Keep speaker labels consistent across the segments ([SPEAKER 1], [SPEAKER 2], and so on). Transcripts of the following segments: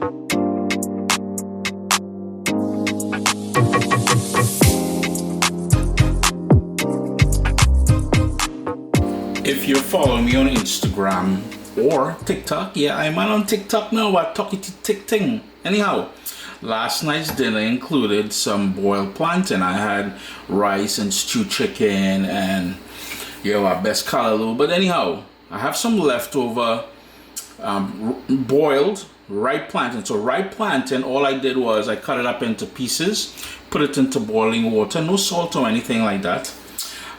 [SPEAKER 1] If you're following me on Instagram or TikTok, yeah, I'm on TikTok now at Talkie Tick Ting. Anyhow, last night's dinner included some boiled plantain. I had rice and stewed chicken and our best callaloo. But anyhow, I have some leftover boiled ripe plantain. So ripe plantain, all I did was I cut it up into pieces, put it into boiling water, no salt or anything like that.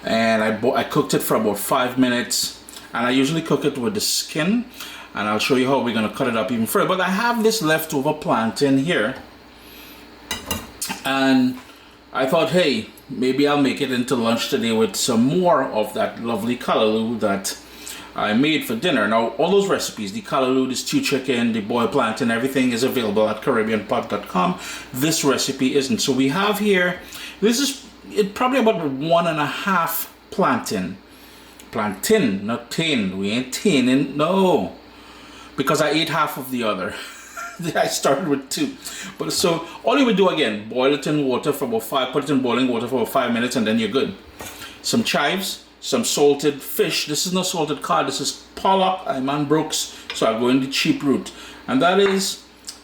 [SPEAKER 1] And I cooked it for about 5 minutes, and I usually cook it with the skin, and I'll show you how we're going to cut it up even further. But I have this leftover plantain here, and I thought, hey, maybe I'll make it into lunch today with some more of that lovely callaloo that I made for dinner. Now, all those recipes, the callaloo, the stewed chicken, the boiled plantain, everything is available at CaribbeanPot.com. This recipe isn't. So we have here, this is probably about 1.5 plantain, not tin. We ain't tinning, no, because I ate half of the other. I started with 2, but so all you would do again, boil it in water for about put it in boiling water for about 5 minutes, and then you're good. Some chives, some salted fish. This is not salted cod. This is pollock. I'm on Brooks, so I'll go in the cheap route, and that is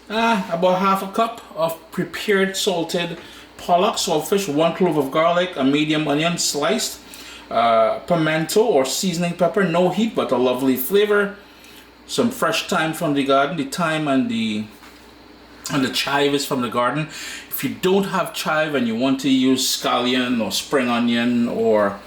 [SPEAKER 1] about half a cup of prepared salted pollock, saltfish, 1 clove of garlic, a medium onion sliced, pimento or seasoning pepper, no heat but a lovely flavor, some fresh thyme from the garden. The thyme and the chive is from the garden. If you don't have chive and you want to use scallion or spring onion or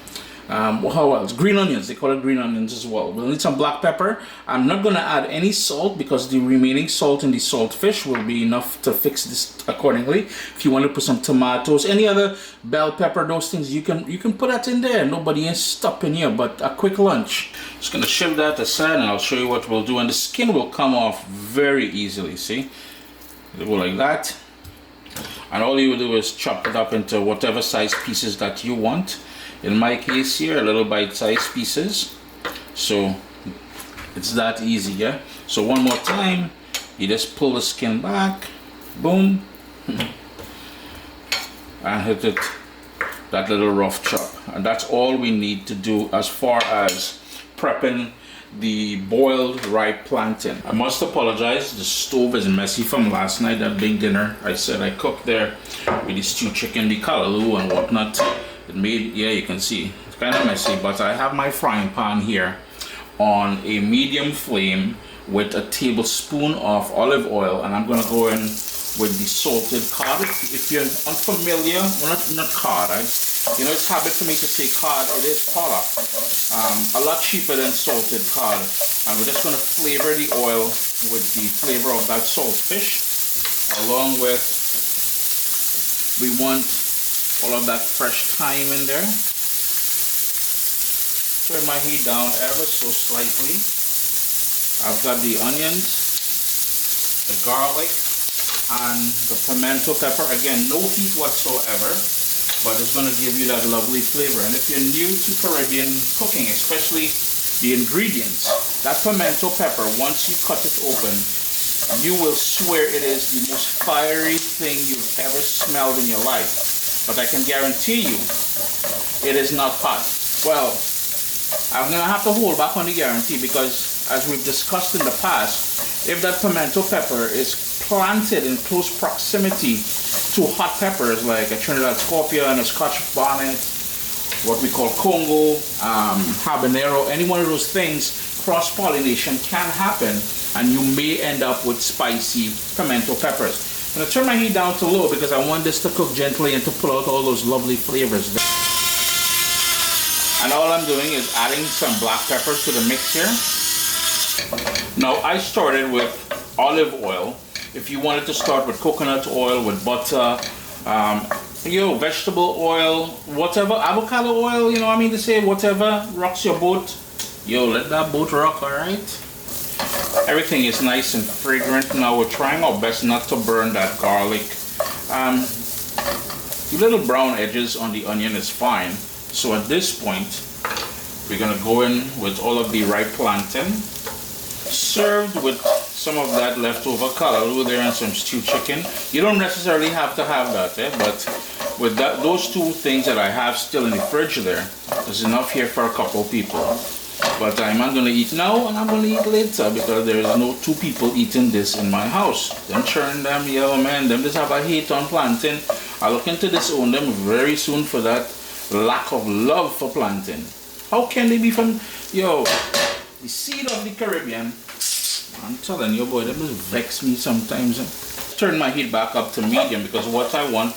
[SPEAKER 1] how else? Green onions, they call it green onions as well. We'll need some black pepper. I'm not going to add any salt because the remaining salt in the salt fish will be enough to fix this accordingly. If you want to put some tomatoes, any other bell pepper, those things, you can put that in there. Nobody is stopping you, but a quick lunch. Just going to shift that aside and I'll show you what we'll do. And the skin will come off very easily, see? It'll go like that. And all you will do is chop it up into whatever size pieces that you want. In my case here, a little bite-sized pieces. So it's that easy, yeah? So one more time, you just pull the skin back, boom, and hit it, that little rough chop. And that's all we need to do as far as prepping the boiled ripe plantain. I must apologize, the stove is messy from last night, that big dinner. I said I cooked there with the stewed chicken, the callaloo and whatnot. It made, yeah, you can see it's kind of messy, but I have my frying pan here on a medium flame with a tablespoon of olive oil, and I'm gonna go in with the salted cod. If you're unfamiliar, well, not cod, you know, it's habit for me to say cod. It is pollock, a lot cheaper than salted cod, and we're just gonna flavor the oil with the flavor of that salt fish, along with, we want all of that fresh thyme in there. Turn my heat down ever so slightly. I've got the onions, the garlic, and the pimento pepper. Again, no heat whatsoever, but it's going to give you that lovely flavor. And if you're new to Caribbean cooking, especially the ingredients, that pimento pepper, once you cut it open, you will swear it is the most fiery thing you've ever smelled in your life. But I can guarantee you, it is not hot. Well, I'm going to have to hold back on the guarantee because, as we've discussed in the past, if that pimento pepper is planted in close proximity to hot peppers like a Trinidad Scorpion, a Scotch bonnet, what we call Congo, habanero, any one of those things, cross-pollination can happen, and you may end up with spicy pimento peppers. I'm going to turn my heat down to low because I want this to cook gently and to pull out all those lovely flavors. And all I'm doing is adding some black pepper to the mix here. Now, I started with olive oil. If you wanted to start with coconut oil, with butter, vegetable oil, whatever, avocado oil, you know what I mean to say, whatever rocks your boat, let that boat rock, all right? Everything is nice and fragrant. Now we're trying our best not to burn that garlic. The little brown edges on the onion is fine. So at this point, we're gonna go in with all of the ripe plantain. served with some of that leftover callaloo there and some stewed chicken. You don't necessarily have to have that, but with those two things that I have still in the fridge there, there's enough here for a couple people. But I'm not going to eat now and I'm going to eat later because there is no two people eating this in my house. Them churn them, yo man, them just have a hate on plantain. I look into disown them very soon for that lack of love for plantain. How can they be from, yo, the seed of the Caribbean? I'm telling you, boy, that just vex me sometimes. Turn my heat back up to medium because what I want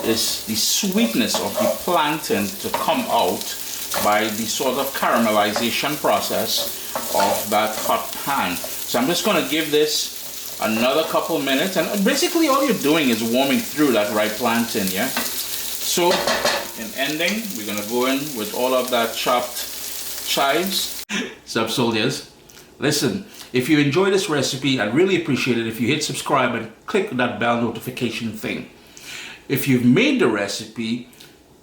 [SPEAKER 1] is the sweetness of the plantain to come out by the sort of caramelization process of that hot pan. So I'm just going to give this another couple minutes, and basically all you're doing is warming through that ripe plantain, yeah? So in ending, we're going to go in with all of that chopped chives. Sup soldiers, listen, if you enjoy this recipe, I'd really appreciate it if you hit subscribe and click that bell notification thing. If you've made the recipe,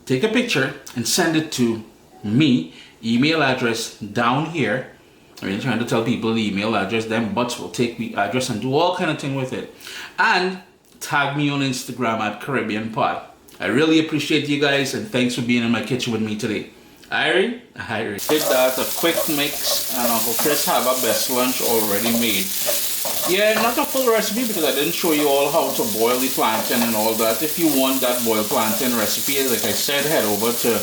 [SPEAKER 1] take a picture and send it to me, email address down here. I mean, trying to tell people the email address, them butts will take the address and do all kind of thing with it. And tag me on Instagram at Caribbean Pot. I really appreciate you guys and thanks for being in my kitchen with me today. Irie? Did that, a quick mix, and Uncle Chris have a best lunch already made. Yeah, not a full recipe because I didn't show you all how to boil the plantain and all that. If you want that boiled plantain recipe, like I said, head over to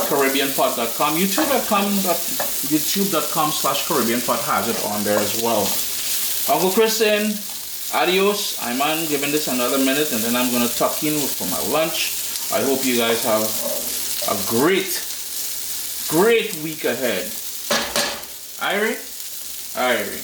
[SPEAKER 1] CaribbeanPot.com, YouTube.com/CaribbeanPot has it on there as well. Uncle Chris saying, adios. I'm on giving this another minute and then I'm going to tuck in for my lunch. I hope you guys have a great week ahead. Irie? Irie.